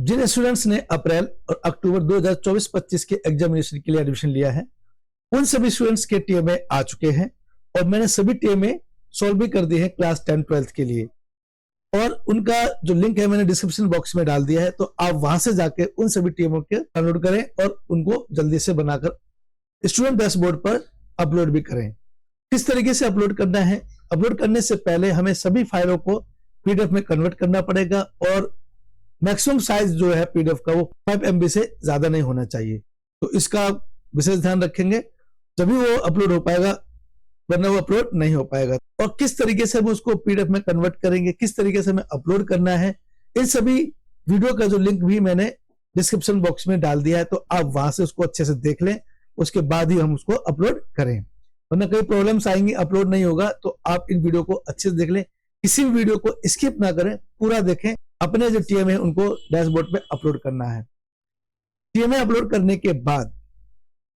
जिन students ने अप्रैल और अक्टूबर 2024-25 के एग्जामिनेशन के लिए एडमिशन लिया है, उन सभी स्टूडेंट्स के टीएमए आ चुके हैं और मैंने सभी टीएमए सॉल्व भी कर दिए हैं क्लास 10-12 के लिए। और उनका जो लिंक है मैंने डिस्क्रिप्शन बॉक्स में डाल दिया है, तो आप वहां से जाके उन सभी टीएमओ के डाउनलोड करें और उनको जल्दी से बनाकर स्टूडेंट डैशबोर्ड पर अपलोड भी करें। किस तरीके से अपलोड करना है? अपलोड करने से पहले हमें सभी फाइलों को पीडीएफ में कन्वर्ट करना पड़ेगा और मैक्सिमम साइज जो है पीडीएफ का वो 5 MB से ज्यादा नहीं होना चाहिए। तो इसका विशेष ध्यान रखेंगे, तभी वो अपलोड हो पाएगा, वरना वो अपलोड नहीं हो पाएगा। और किस तरीके से हम उसको पीडीएफ में कन्वर्ट करेंगे, किस तरीके से हमें अपलोड करना है, इन सभी वीडियो का जो लिंक भी मैंने डिस्क्रिप्शन बॉक्स में डाल दिया है, तो आप वहां से उसको अच्छे से देख लें, उसके बाद ही हम उसको अपलोड करें, वरना कई प्रॉब्लम्स आएंगी, अपलोड नहीं होगा। तो आप इन वीडियो को अच्छे से देख लें, किसी भी वीडियो को स्किप ना करें, पूरा देखें। अपने जो टीएमए है उनको डैशबोर्ड पे अपलोड करना है। टीएमए अपलोड करने के बाद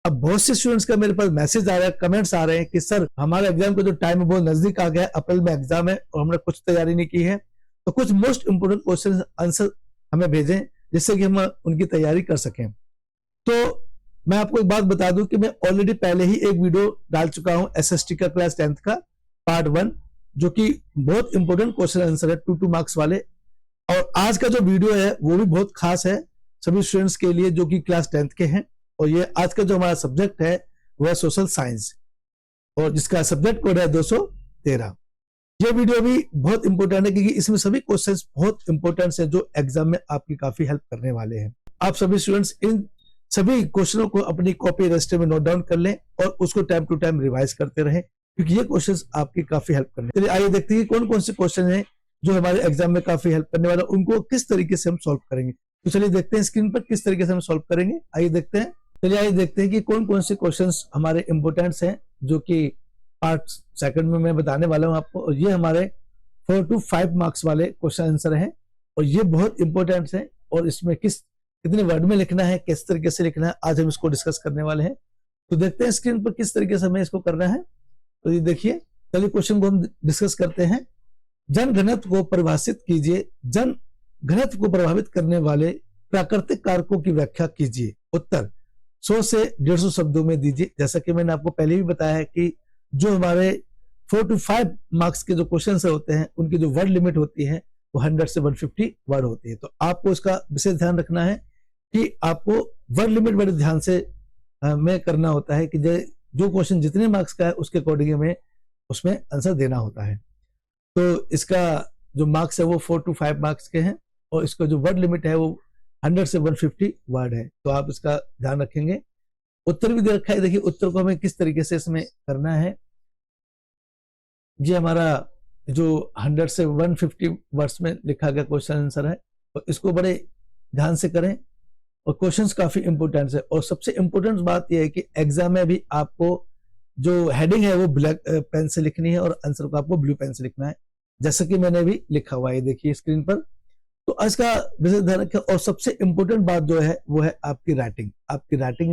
अब बहुत से स्टूडेंट्स का मेरे पास मैसेज आ रहा है, कमेंट्स आ रहे हैं कि सर हमारे एग्जाम का जो टाइम है बहुत नजदीक आ गया है, अप्रैल में एग्जाम है और हमने कुछ तैयारी नहीं की है, तो कुछ मोस्ट इंपोर्टेंट क्वेश्चन आंसर हमें भेजें जिससे कि हम उनकी तैयारी कर सकें। तो मैं आपको एक बात बता दूं कि मैं ऑलरेडी पहले ही एक वीडियो डाल चुका हूं एसएसटी का क्लास 10th का पार्ट 1, जो कि बहुत इंपोर्टेंट क्वेश्चन आंसर है 2 मार्क्स वाले। और आज का जो वीडियो है वो भी बहुत खास है सभी स्टूडेंट्स के लिए जो कि क्लास 10th के हैं। और ये आज का जो हमारा सब्जेक्ट है वो है सोशल साइंस, और जिसका सब्जेक्ट कोड है 213। ये वीडियो भी बहुत इंपॉर्टेंट है क्योंकि इसमें सभी क्वेश्चंस बहुत इंपॉर्टेंट है जो एग्जाम में आपकी काफी हेल्प करने वाले हैं। आप सभी स्टूडेंट्स इन सभी क्वेश्चनों को अपनी कॉपी रजिस्टर में नोट डाउन कर लें और उसको टाइम टू टाइम रिवाइज करते रहें, क्योंकि ये क्वेश्चंस आपकी काफी हेल्प करने। चलिए आइए देखते हैं कौन कौन से क्वेश्चन हैं जो हमारे एग्जाम में काफी हेल्प करने वाला, उनको किस तरीके से हम सॉल्व करेंगे। तो चलिए देखते हैं स्क्रीन पर किस तरीके से हम सॉल्व करेंगे। आइए देखते हैं। चलिए आइए देखते हैं कि कौन कौन से क्वेश्चंस हमारे इंपोर्टेंट्स हैं जो कि पार्ट 2 में मैं बताने वाला हूं आपको। और ये हमारे 4 to 5 मार्क्स वाले क्वेश्चन आंसर हैं और ये बहुत इंपॉर्टेंट है। और इसमें कितने वर्ड में लिखना है, किस तरीके से लिखना है, आज हम इसको डिस्कस करने वाले हैं। तो देखते हैं स्क्रीन पर किस तरीके से हमें इसको करना है। तो ये देखिए, चलिए क्वेश्चन को हम डिस्कस करते हैं। जन घनत्व को परिभाषित कीजिए। जन घनत्व को प्रभावित करने वाले प्राकृतिक कारकों की व्याख्या कीजिए। उत्तर 100 से 150 शब्दों में दीजिए। जैसा कि मैंने आपको पहले भी बताया है कि जो हमारे 4 to 5 मार्क्स के जो क्वेश्चन होते हैं उनकी जो वर्ड लिमिट होती है वो 100 से 150 वर्ड होती है। तो आपको इसका विशेष ध्यान रखना है कि आपको वर्ड लिमिट बड़े ध्यान से में करना होता है कि जो क्वेश्चन जितने मार्क्स का है उसके अकॉर्डिंग में उसमें आंसर देना होता है। तो इसका जो मार्क्स है वो 4 to 5 मार्क्स के हैं और इसका जो वर्ड लिमिट है वो 100 से 150 वर्ड है। तो आप इसका ध्यान रखेंगे। उत्तर भी दे रखा है, देखिए उत्तर को हमें किस तरीके से इसमें करना है। ये हमारा जो 100 से 150 वर्ड्स में लिखा गया क्वेश्चन आंसर है, तो इसको बड़े ध्यान से करें। और क्वेश्चंस काफी इंपोर्टेंट है। और सबसे इंपोर्टेंट बात यह है कि एग्जाम में भी आपको जो हेडिंग है वो ब्लैक पेन से लिखनी है और आंसर को आपको ब्लू पेन से लिखना है, जैसा कि मैंने भी लिखा हुआ है, देखिए स्क्रीन पर। तो आज का विशेष ध्यान रखें। और सबसे इंपोर्टेंट बात जो है वो है आपकी राइटिंग। आपकी राइटिंग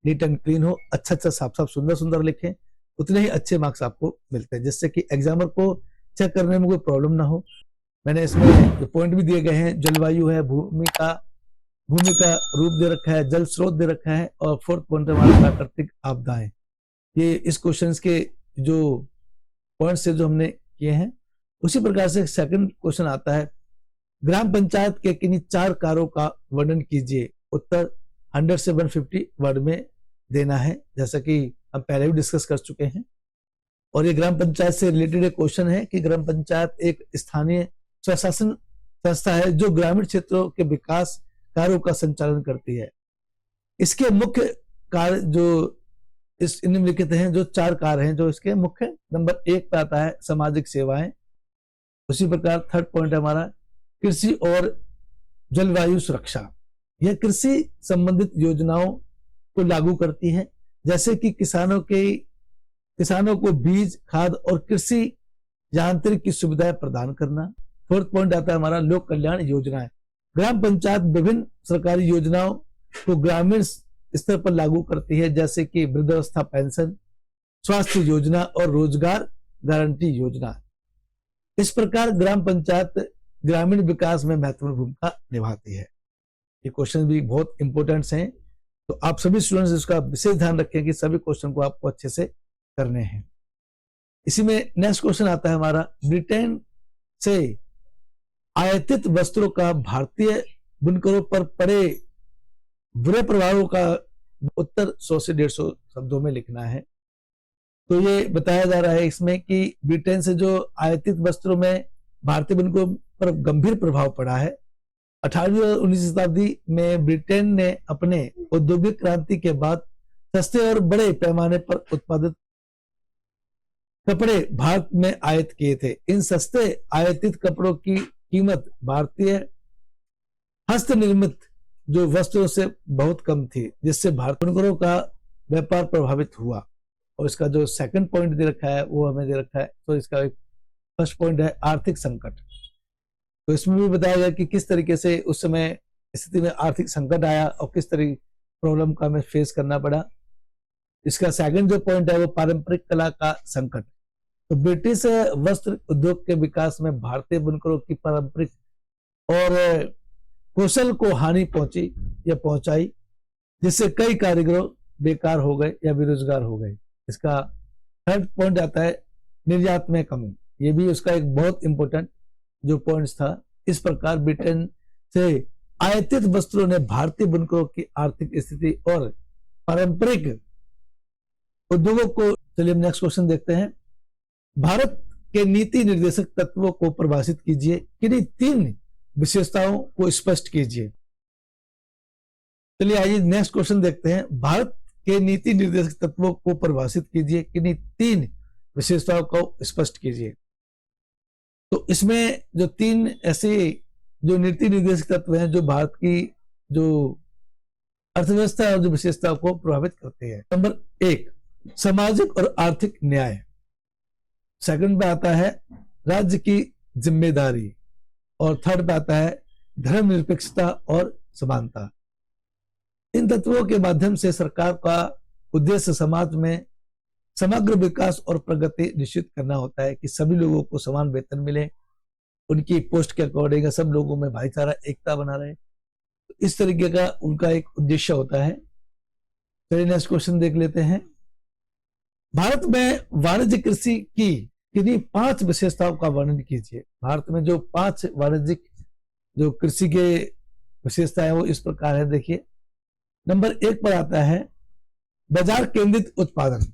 नीट एंड क्लीन हो, अच्छा अच्छा साफ साफ सुंदर सुंदर लिखें, उतने ही अच्छे मार्क्स आपको मिलते हैं, जिससे कि एग्जामर को चेक करने में कोई प्रॉब्लम ना हो। मैंने इसमें जो पॉइंट भी दिए गए हैं, जलवायु है, भूमि का रूप दे रखा है, जल स्रोत दे रखा है, और 4th पॉइंट हमारा प्राकृतिक आपदाएं। ये इस क्वेश्चन के जो पॉइंट्स से जो हमने किए हैं। उसी प्रकार से सेकंड क्वेश्चन आता है, ग्राम पंचायत के किन्हीं 4 कार्यों का वर्णन कीजिए। उत्तर 100 से 150 वर्ड में देना है, जैसा कि हम पहले भी डिस्कस कर चुके हैं। और ये ग्राम पंचायत से रिलेटेड एक क्वेश्चन है कि ग्राम पंचायत एक स्थानीय स्वशासन संस्था है जो ग्रामीण क्षेत्रों के विकास कार्यों का संचालन करती है। इसके मुख्य कार्य जो इस निम्नलिखित हैं, जो 4 कार्य हैं जो इसके मुख्य। नंबर 1 पे आता है सामाजिक सेवाएं। उसी प्रकार 3rd पॉइंट है हमारा कृषि और जलवायु सुरक्षा। यह कृषि संबंधित योजनाओं को लागू करती है, जैसे कि किसानों को बीज, खाद और कृषि यांत्रिक की सुविधाएं प्रदान करना। 4th पॉइंट आता है हमारा लोक कल्याण योजनाएं। ग्राम पंचायत विभिन्न सरकारी योजनाओं को ग्रामीण स्तर पर लागू करती है, जैसे कि वृद्धावस्था पेंशन, स्वास्थ्य योजना और रोजगार गारंटी योजना। इस प्रकार ग्राम पंचायत ग्रामीण विकास में महत्वपूर्ण भूमिका निभाती है। ये क्वेश्चन भी बहुत इंपॉर्टेंट हैं, तो आप सभी स्टूडेंट्स इसका विशेष ध्यान रखें कि सभी क्वेश्चन को आपको अच्छे से करने हैं। इसी में नेक्स्ट क्वेश्चन आता है हमारा, ब्रिटेन से आयातित वस्त्रों का भारतीय बुनकरों पर पड़े बुरे प्रभावों का उत्तर 100 से 150 शब्दों में लिखना है। तो ये बताया जा रहा है इसमें कि ब्रिटेन से जो आयातित वस्त्रों में भारतीय बुनकरों पर गंभीर प्रभाव पड़ा है। 18वीं और 19वीं शताब्दी में ब्रिटेन ने अपने औद्योगिक क्रांति के बाद सस्ते और बड़े पैमाने पर उत्पादित कपड़े भारत में आयात किए थे। इन सस्ते आयातित कपड़ों की कीमत भारतीय हस्त निर्मित जो वस्त्रों से बहुत कम थी, जिससे भारतीय बुनकरों का व्यापार प्रभावित हुआ। और इसका जो सेकंड पॉइंट दे रखा है वो हमें दे रखा है, तो इसका एक फर्स्ट पॉइंट है आर्थिक संकट। तो इसमें भी बताया गया कि किस तरीके से उस समय स्थिति में आर्थिक संकट आया और किस तरह प्रॉब्लम का हमें फेस करना पड़ा। इसका सेकंड जो पॉइंट है वो पारंपरिक कला का संकट। तो ब्रिटिश वस्त्र उद्योग के विकास में भारतीय बुनकरों की पारंपरिक और कौशल को हानि पहुंची या पहुंचाई, जिससे कई कारीगर बेकार हो गए या बेरोजगार हो गए। इसका थर्ड पॉइंट आता है निर्यात में कमी। ये भी उसका एक बहुत इंपॉर्टेंट जो पॉइंट्स था। इस प्रकार ब्रिटेन से आयातित वस्त्रों ने भारतीय बुनकरों की आर्थिक स्थिति और पारंपरिक उद्योगों को। चलिए हम नेक्स्ट क्वेश्चन देखते हैं। भारत के नीति निर्देशक तत्वों को परिभाषित कीजिए, किन्हीं 3 विशेषताओं को स्पष्ट कीजिए। चलिए आइए नेक्स्ट क्वेश्चन देखते हैं। भारत के नीति निर्देशक तत्वों को परिभाषित कीजिए, किन्हीं 3 विशेषताओं को स्पष्ट कीजिए। तो इसमें जो 3 ऐसे जो नीति निर्देशक तत्व हैं जो भारत की जो अर्थव्यवस्था और जो विशेषताओं को प्रभावित करते हैं। नंबर 1 सामाजिक और आर्थिक न्याय। सेकंड पे आता है राज्य की जिम्मेदारी, और थर्ड पे आता है धर्मनिरपेक्षता और समानता। इन तत्वों के माध्यम से सरकार का उद्देश्य समाज में समग्र विकास और प्रगति निश्चित करना होता है कि सभी लोगों को समान वेतन मिले, उनकी पोस्ट के अकॉर्डिंग सब लोगों में भाईचारा एकता बना रहे। तो इस तरीके का उनका एक उद्देश्य होता है। चलिए नेक्स्ट क्वेश्चन देख लेते हैं। भारत में वाणिज्य कृषि की किन्हीं 5 विशेषताओं का वर्णन कीजिए। भारत में जो 5 वाणिज्यिक जो कृषि के विशेषता है वो इस प्रकार है, देखिए। नंबर 1 पर आता है बाजार केंद्रित उत्पादन।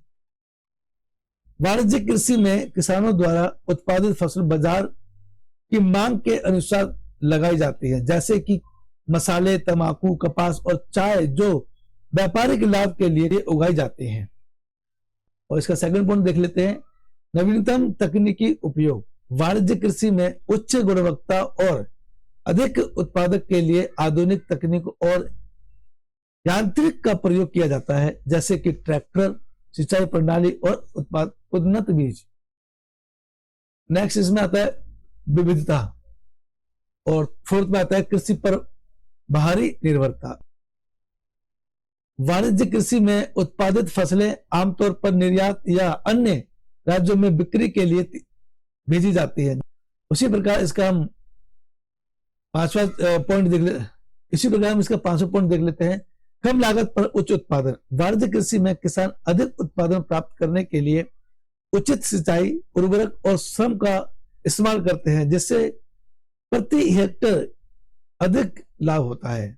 वाणिज्यिक कृषि में किसानों द्वारा उत्पादित फसल बाजार की मांग के अनुसार लगाई जाती है, जैसे कि मसाले, तंबाकू, कपास और चाय, जो व्यापारिक लाभ के लिए उगाई जाते हैं। और इसका सेकंड पॉइंट देख लेते हैं, नवीनतम तकनीकी उपयोग। वाणिज्य कृषि में उच्च गुणवत्ता और अधिक उत्पादक के लिए आधुनिक तकनीक और यांत्रिक का प्रयोग किया जाता है, जैसे कि ट्रैक्टर, सिंचाई प्रणाली और उन्नत बीज। नेक्स्ट इसमें आता है विविधता, और फोर्थ में आता है कृषि पर बाहरी निर्भरता। वाणिज्य कृषि में उत्पादित फसलें आमतौर पर निर्यात या अन्य राज्यों में बिक्री के लिए भेजी जाती है। उसी प्रकार इसका हम 5वां पॉइंट देख ले इसी प्रकार हम इसका 5वां पॉइंट देख लेते हैं, कम लागत पर उच्च उत्पादन। वाणिज्य कृषि में किसान अधिक उत्पादन प्राप्त करने के लिए उचित सिंचाई, उर्वरक और श्रम का इस्तेमाल करते हैं, जिससे प्रति हेक्टेयर अधिक लाभ होता है।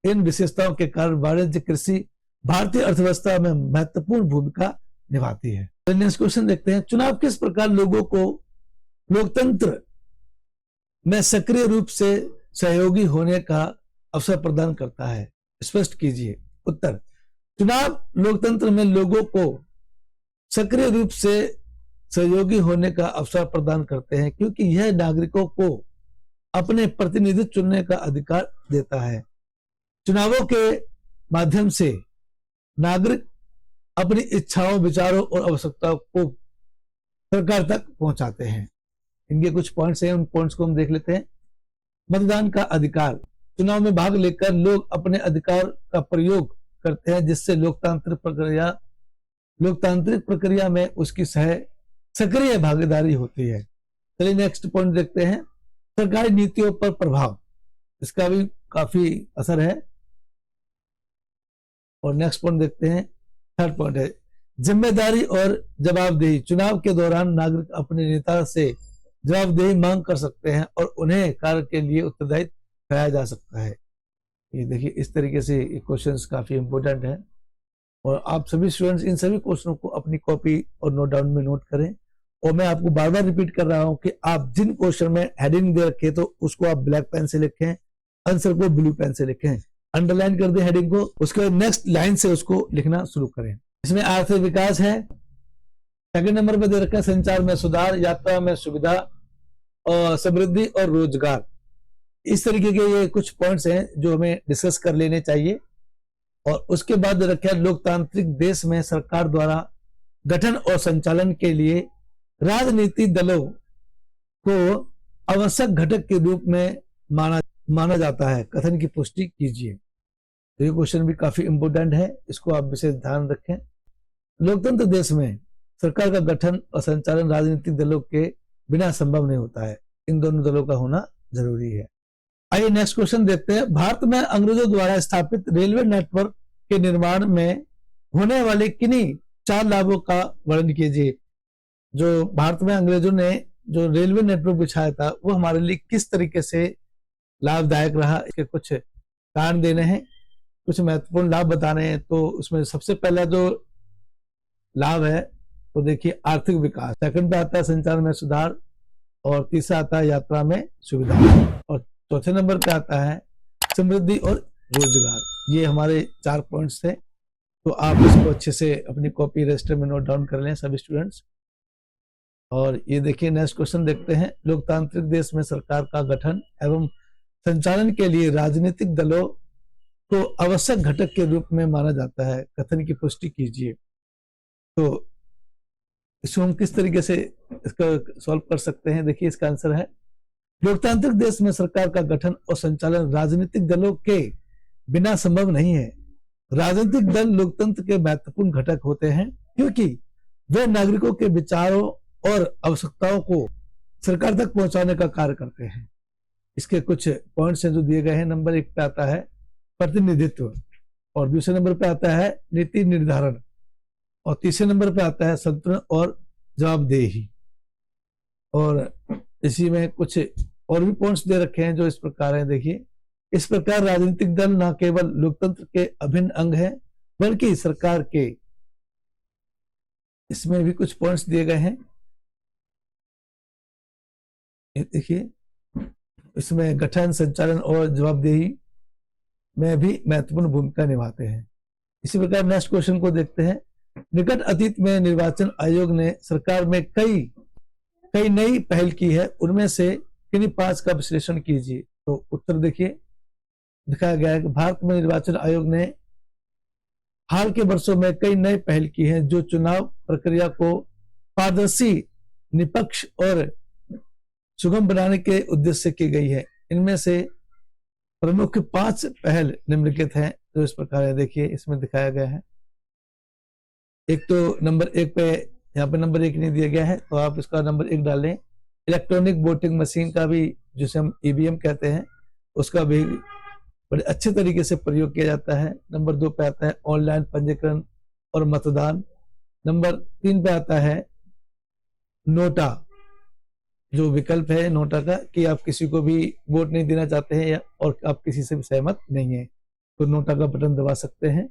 इन विशेषताओं के कारण वाणिज्य कृषि भारतीय अर्थव्यवस्था में महत्वपूर्ण भूमिका निभाती है। तो नेक्स्ट क्वेश्चन देखते हैं। चुनाव किस प्रकार लोगों को लोकतंत्र में सक्रिय रूप से सहयोगी होने का अवसर प्रदान करता है? स्पष्ट कीजिए। उत्तर, चुनाव लोकतंत्र में लोगों को सक्रिय रूप से सहयोगी होने का अवसर प्रदान करते हैं, क्योंकि यह नागरिकों को अपने प्रतिनिधि चुनने का अधिकार देता है। चुनावों के माध्यम से नागरिक अपनी इच्छाओं, विचारों और आवश्यकताओं को सरकार तक पहुंचाते हैं। इनके कुछ पॉइंट्स हैं, उन पॉइंट्स को हम देख लेते हैं। मतदान का अधिकार। चुनाव में भाग लेकर लोग अपने अधिकार का प्रयोग करते हैं, जिससे लोकतांत्रिक प्रक्रिया में उसकी सक्रिय भागीदारी होती है। चलिए नेक्स्ट पॉइंट देखते हैं, सरकारी नीतियों पर प्रभाव। इसका भी काफी असर है। और नेक्स्ट पॉइंट देखते हैं, थर्ड पॉइंट है जिम्मेदारी और जवाबदेही। चुनाव के दौरान नागरिक अपने नेता से जवाबदेही मांग कर सकते हैं और उन्हें कार्य के लिए उत्तरदायी कराया जा सकता है। ये देखिए इस तरीके से ये क्वेश्चंस काफी इंपॉर्टेंट है और आप सभी स्टूडेंट्स इन सभी क्वेश्चनों को अपनी कॉपी और नोट डाउन में नोट करें। और मैं आपको बार बार रिपीट कर रहा हूं कि आप जिन क्वेश्चन में हेडिंग दे रखे तो उसको आप ब्लैक पेन से लिखें, आंसर को ब्लू पेन से लिखें, अंडरलाइन कर दें हेडिंग को, उसके बाद नेक्स्ट लाइन से उसको लिखना शुरू करें। इसमें आर्थिक विकास है, सेकंड नंबर पे दे रखा है संचार में सुधार, यात्रा में सुविधा और समृद्धि और रोजगार। इस तरीके के ये कुछ पॉइंट्स हैं जो हमें डिस्कस कर लेने चाहिए। और उसके बाद रखा है लोकतांत्रिक देश में सरकार द्वारा गठन और संचालन के लिए राजनीतिक दलों को आवश्यक घटक के रूप में माना जाता है, कथन की पुष्टि कीजिए। तो ये क्वेश्चन भी काफी इंपोर्टेंट है, इसको आप विशेष ध्यान रखें। लोकतंत्र देश में सरकार का गठन और संचालन राजनीतिक दलों के बिना संभव नहीं होता है, इन दोनों दलों का होना जरूरी है। आइए नेक्स्ट क्वेश्चन देखते हैं। भारत में अंग्रेजों द्वारा स्थापित रेलवे नेटवर्क के निर्माण में होने वाले किन्हीं 4 लाभों का वर्णन कीजिए। जो भारत में अंग्रेजों ने जो रेलवे नेटवर्क बिछाया था वो हमारे लिए किस तरीके से लाभदायक रहा, इसके कुछ कारण देने हैं, कुछ महत्वपूर्ण लाभ बताने हैं। तो उसमें सबसे पहला जो लाभ है तो देखिए आर्थिक विकास, सेकंड पे आता है संचार में सुधार और तीसरा आता है यात्रा में सुविधा और चौथे नंबर पे आता है समृद्धि और रोजगार। ये हमारे 4 पॉइंट्स थे। तो आप इसको अच्छे से अपनी कॉपी रजिस्टर में नोट डाउन कर लें सभी स्टूडेंट्स। और ये देखिए नेक्स्ट क्वेश्चन देखते हैं। लोकतांत्रिक देश में सरकार का गठन एवं संचालन के लिए राजनीतिक दलों को आवश्यक घटक के रूप में माना जाता है, कथन की पुष्टि कीजिए। तो इसको हम किस तरीके से इसका सॉल्व कर सकते हैं, देखिए इसका आंसर है लोकतांत्रिक देश में सरकार का गठन और संचालन राजनीतिक दलों के बिना संभव नहीं है। राजनीतिक दल लोकतंत्र के महत्वपूर्ण घटक होते हैं क्योंकि वे नागरिकों के विचारों और आवश्यकताओं को सरकार तक पहुंचाने का कार्य करते हैं। इसके कुछ पॉइंट्स हैं जो दिए गए हैं। नंबर 1 पे आता है प्रतिनिधित्व और दूसरे नंबर पे आता है नीति निर्धारण और तीसरे नंबर पे आता है संतुलन और जवाबदेही। और इसी में कुछ और भी पॉइंट्स दे रखे हैं जो इस प्रकार हैं। देखिए इस प्रकार राजनीतिक दल न केवल लोकतंत्र के अभिन्न अंग हैं बल्कि सरकार के, इसमें भी कुछ पॉइंट्स दिए गए हैं। देखिए इसमें गठन, संचालन और जवाबदेही में भी महत्वपूर्ण भूमिका निभाते हैं। इसी प्रकार नेक्स्ट क्वेश्चन को देखते हैं। निकट अतीत में निर्वाचन आयोग ने सरकार में कई नई पहल की है, उनमें से किन्हीं 5 का विश्लेषण कीजिए। तो उत्तर देखिए दिखाया गया है कि भारत में निर्वाचन आयोग ने हाल के वर्षों में कई नई पहल की हैं जो चुनाव प्रक्रिया को पारदर्शी, निष्पक्ष और सुगम बनाने के उद्देश्य से की गई है। इनमें से प्रमुख 5 पहल निम्नलिखित हैं जो इस प्रकार है। देखिए इसमें दिखाया गया है। एक तो नंबर 1 पे, यहाँ पे नंबर 1 नहीं दिया गया है तो आप इसका नंबर 1 डालें। इलेक्ट्रॉनिक वोटिंग मशीन का भी, जिसे हम ईवीएम कहते हैं, उसका भी बड़े अच्छे तरीके से प्रयोग किया जाता है। नंबर 2 पे आता है ऑनलाइन पंजीकरण और मतदान। नंबर 3 पे आता है नोटा, जो विकल्प है नोटा का कि आप किसी को भी वोट नहीं देना चाहते हैं या और आप किसी से भी सहमत नहीं है तो नोटा का बटन दबा सकते हैं।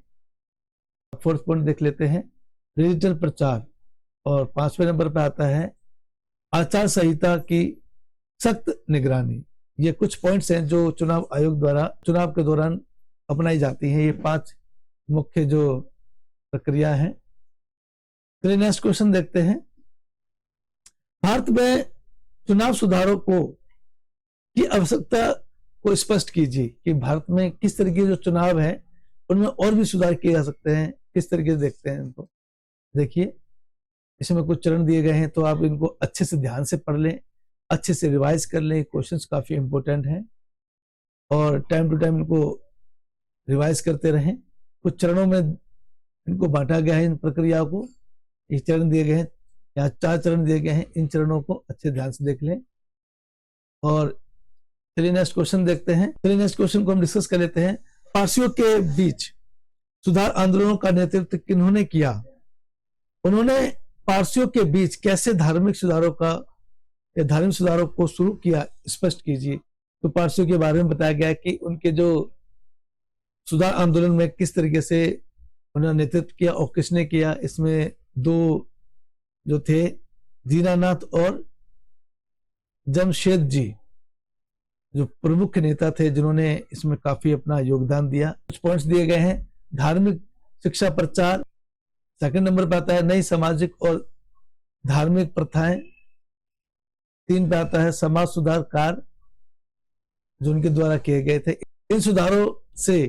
4th पॉइंट देख लेते हैं डिजिटल प्रचार। और 5वें नंबर पर आता है आचार संहिता की सख्त निगरानी। ये कुछ पॉइंट्स हैं जो चुनाव आयोग द्वारा चुनाव के दौरान अपनाई जाती हैं। ये 5 मुख्य जो प्रक्रिया है। चलिए नेक्स्ट क्वेश्चन देखते हैं। भारत में चुनाव सुधारों को की आवश्यकता को स्पष्ट कीजिए कि भारत में किस तरीके के जो चुनाव है उनमें और भी सुधार किए जा सकते हैं, किस तरीके से देखते हैं इनको। देखिए इसमें कुछ चरण दिए गए हैं तो आप इनको अच्छे से ध्यान से पढ़ लें, अच्छे से रिवाइज कर लें। क्वेश्चंस काफी इंपॉर्टेंट हैं और टाइम टू टाइम इनको रिवाइज करते रहें। कुछ चरणों में इनको बांटा गया है इन प्रक्रियाओं को। ये चरण दिए गए हैं, यहाँ 4 चरण दिए गए हैं। इन चरणों को अच्छे ध्यान से देख लें और चलिए नेक्स्ट क्वेश्चन देखते हैं। चलिए नेक्स्ट क्वेश्चन को हम डिस्कस कर लेते हैं। पारसियों के बीच सुधार आंदोलनों का नेतृत्व किन्होंने किया? उन्होंने पारसियों के बीच कैसे धार्मिक सुधारों को शुरू किया, स्पष्ट कीजिए। तो पारसियों के बारे में बताया गया है कि उनके जो सुधार आंदोलन में किस तरीके से उन्होंने नेतृत्व किया और किसने किया। इसमें दो जो थे, दीनानाथ और जमशेद जी, जो प्रमुख नेता थे जिन्होंने इसमें काफी अपना योगदान दिया। कुछ पॉइंट्स दिए गए हैं। धार्मिक शिक्षा प्रचार, सेकंड नंबर पे आता है नई सामाजिक और धार्मिक प्रथाएं, 3 पे आता है समाज सुधार कार्य जो उनके द्वारा किए गए थे। इन सुधारों से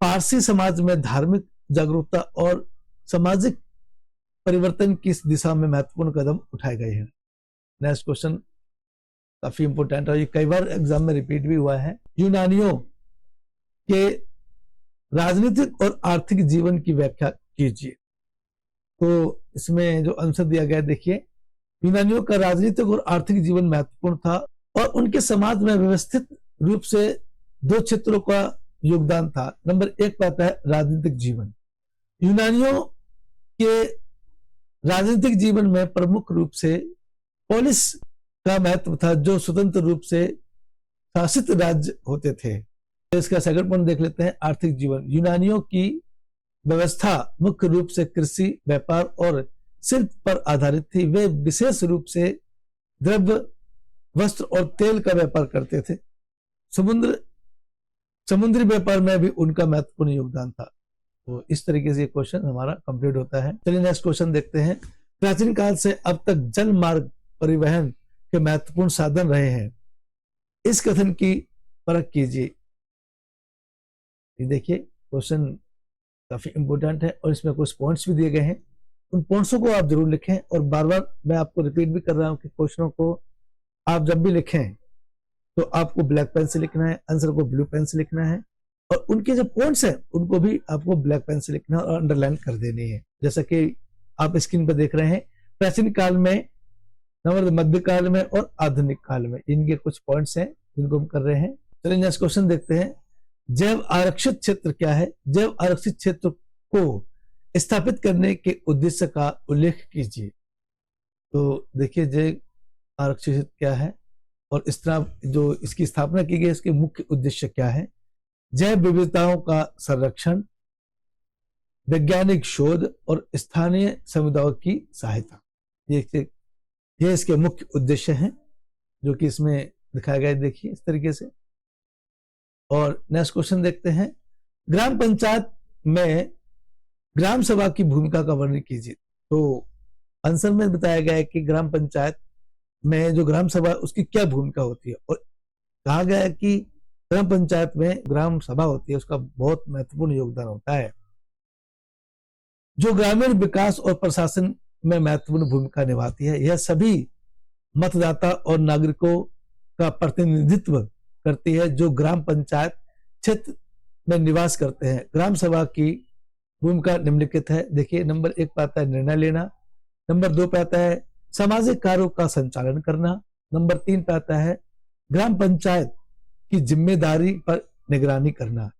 पारसी समाज में धार्मिक जागरूकता और सामाजिक परिवर्तन की दिशा में महत्वपूर्ण कदम उठाए गए हैं। नेक्स्ट क्वेश्चन काफी इंपोर्टेंट है, ये कई बार एग्जाम में रिपीट भी हुआ है। यूनानियों के राजनीतिक और आर्थिक जीवन की व्याख्या कीजिए। तो इसमें जो आंसर दिया गया देखिए, यूनानियों का राजनीतिक और आर्थिक जीवन महत्वपूर्ण था और उनके समाज में व्यवस्थित रूप से 2 क्षेत्रों का योगदान था। नंबर 1 पे आता है राजनीतिक जीवन। यूनानियों के राजनीतिक जीवन में प्रमुख रूप से पोलिस का महत्व था, जो स्वतंत्र रूप से शासित राज्य होते थे। इसका सेकंड पॉइंट देख लेते हैं, आर्थिक जीवन। यूनानियों की व्यवस्था मुख्य रूप से कृषि, व्यापार और शिल्प पर आधारित थी। वे विशेष रूप से द्रव्य, वस्त्र और तेल का व्यापार करते थे। समुद्री व्यापार में भी उनका महत्वपूर्ण योगदान था। तो इस तरीके से ये क्वेश्चन हमारा कंप्लीट होता है। चलिए नेक्स्ट क्वेश्चन देखते हैं। प्राचीन काल से अब तक जल मार्ग परिवहन के महत्वपूर्ण साधन रहे हैं। इस कथन की परख कीजिए। ये देखिए क्वेश्चन काफी इंपोर्टेंट है और इसमें कुछ पॉइंट्स भी दिए गए हैं। उन पॉइंट्सों को आप जरूर लिखें और बार बार मैं आपको रिपीट भी कर रहा हूं कि क्वेश्चनों को आप जब भी लिखें तो आपको ब्लैक पेन से लिखना है, आंसर को ब्लू पेन से लिखना है और उनके जो पॉइंट्स हैं उनको भी आपको ब्लैक पेन से लिखना है और अंडरलाइन कर देनी है। जैसा कि आप स्क्रीन पर देख रहे हैं, प्राचीन काल में, मध्यकाल में और आधुनिक काल में, इनके कुछ पॉइंट्स हैं जिनको हम कर रहे हैं। चलिए नेक्स्ट क्वेश्चन देखते हैं। जैव आरक्षित क्षेत्र क्या है? जैव आरक्षित क्षेत्र को स्थापित करने के उद्देश्य का उल्लेख कीजिए। तो देखिए जैव आरक्षित क्षेत्र क्या है और इस तरह जो इसकी स्थापना की गई, इसके मुख्य उद्देश्य क्या है? जैव विविधताओं का संरक्षण, वैज्ञानिक शोध और स्थानीय समुदायों की सहायता, ये इसके मुख्य उद्देश्य हैं जो कि इसमें दिखाया गया है। देखिए इस तरीके से। और नेक्स्ट क्वेश्चन देखते हैं। ग्राम पंचायत में ग्राम सभा की भूमिका का वर्णन कीजिए। तो आंसर में बताया गया है कि ग्राम पंचायत में जो ग्राम सभा उसकी क्या भूमिका होती है और कहा गया है कि ग्राम पंचायत में ग्राम सभा होती है, उसका बहुत महत्वपूर्ण योगदान होता है, जो ग्रामीण विकास और प्रशासन में महत्वपूर्ण भूमिका निभाती है। यह सभी मतदाता और नागरिकों का प्रतिनिधित्व करती है जो ग्राम पंचायत क्षेत्र में निवास करते हैं। ग्राम सभा की भूमिका निम्नलिखित है। देखिए नंबर 1 पे आता है निर्णय लेना, नंबर 2 पे आता है सामाजिक कार्यों का संचालन करना, नंबर 3 पे आता है ग्राम पंचायत की जिम्मेदारी पर निगरानी करना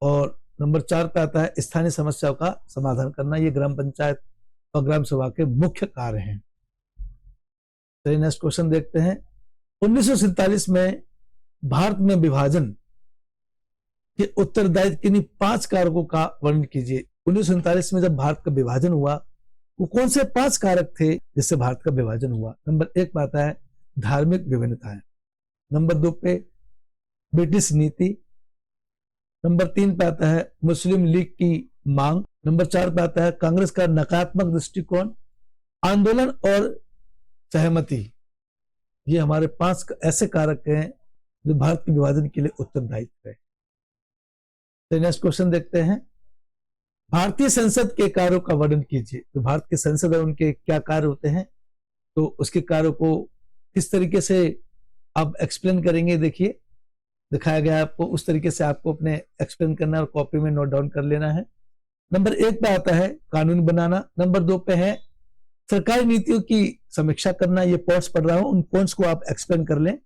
और नंबर 4 पे आता है स्थानीय समस्याओं का समाधान करना। ये ग्राम पंचायत और ग्राम सभा के मुख्य कार्य हैं। चलिए नेक्स्ट क्वेश्चन देखते हैं। 1947 में भारत में विभाजन के उत्तरदायित्व किन्हीं 5 कारकों का वर्णन कीजिए। 1947 में जब भारत का विभाजन हुआ, वो कौन से 5 कारक थे जिससे भारत का विभाजन हुआ? नंबर 1 पे आता है धार्मिक विभिन्नताएं, नंबर 2 पे ब्रिटिश नीति, नंबर 3 पे आता है मुस्लिम लीग की मांग, नंबर 4 पे आता है कांग्रेस का नकारात्मक दृष्टिकोण, आंदोलन और सहमति। ये हमारे 5 ऐसे कारक हैं जो भारत के विभाजन के लिए उत्तरदायित्व है। तो नेक्स्ट क्वेश्चन देखते हैं। भारतीय संसद के कार्यों का वर्णन कीजिए। तो भारत के संसद है उनके क्या कार्य होते हैं, तो उसके कार्यों को किस तरीके से आप एक्सप्लेन करेंगे। देखिए दिखाया गया है आपको, उस तरीके से आपको अपने एक्सप्लेन करना और कॉपी में नोट डाउन कर लेना है। नंबर 1 पे आता है कानून बनाना, नंबर 2 पे है सरकारी नीतियों की समीक्षा करना। ये पॉइंट्स पढ़ रहा हूं, उन पॉइंट्स को आप एक्सप्लेन कर लें।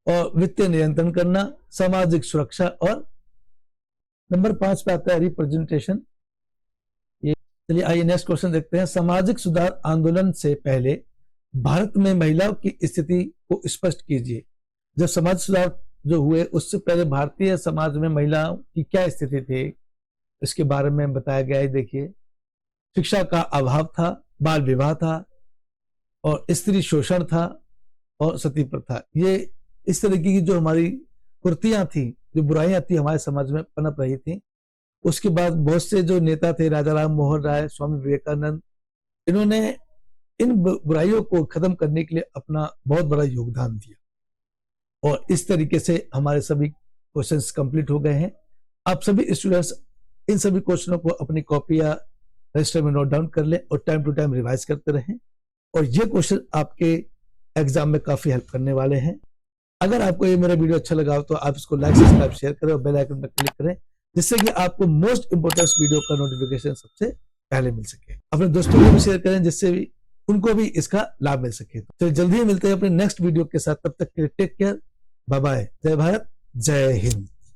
और वित्तीय नियंत्रण करना, सामाजिक सुरक्षा, और नंबर 5 पे आता है रिप्रेजेंटेशन। ये चलिए आइए नेक्स्ट क्वेश्चन देखते हैं। सामाजिक सुधार आंदोलन से पहले भारत में महिलाओं की स्थिति को स्पष्ट कीजिए। जब समाज सुधार जो हुए उससे पहले भारतीय समाज में महिलाओं की क्या स्थिति थी, इसके बारे में बताया गया है। देखिए, शिक्षा का अभाव था, बाल विवाह था, और स्त्री शोषण था, और सती प्रथा। ये इस तरीके की जो हमारी कुर्तियां थी, जो बुराइयां थी हमारे समाज में पनप रही थी। उसके बाद बहुत से जो नेता थे, राजा राम मोहन राय, स्वामी विवेकानंद, इन्होंने इन बुराइयों को खत्म करने के लिए अपना बहुत बड़ा योगदान दिया। और इस तरीके से हमारे सभी क्वेश्चंस कंप्लीट हो गए हैं। आप सभी स्टूडेंट्स इन सभी क्वेश्चनों को अपनी कॉपी या रजिस्टर में नोट डाउन कर लें और टाइम टू टाइम रिवाइज करते रहें। और ये क्वेश्चन आपके एग्जाम में काफी हेल्प करने वाले हैं। अगर आपको ये मेरा वीडियो अच्छा लगा हो तो आप इसको लाइक, सब्सक्राइब, शेयर करें और बेल आइकन पर क्लिक करें, जिससे कि आपको मोस्ट इंपोर्टेंट वीडियो का नोटिफिकेशन सबसे पहले मिल सके। अपने दोस्तों को भी शेयर करें, जिससे भी उनको भी इसका लाभ मिल सके। तो जल्दी ही मिलते हैं अपने नेक्स्ट वीडियो के साथ। तब तक के लिए टेक केयर, बाय बाय, जय भारत, जय हिंद।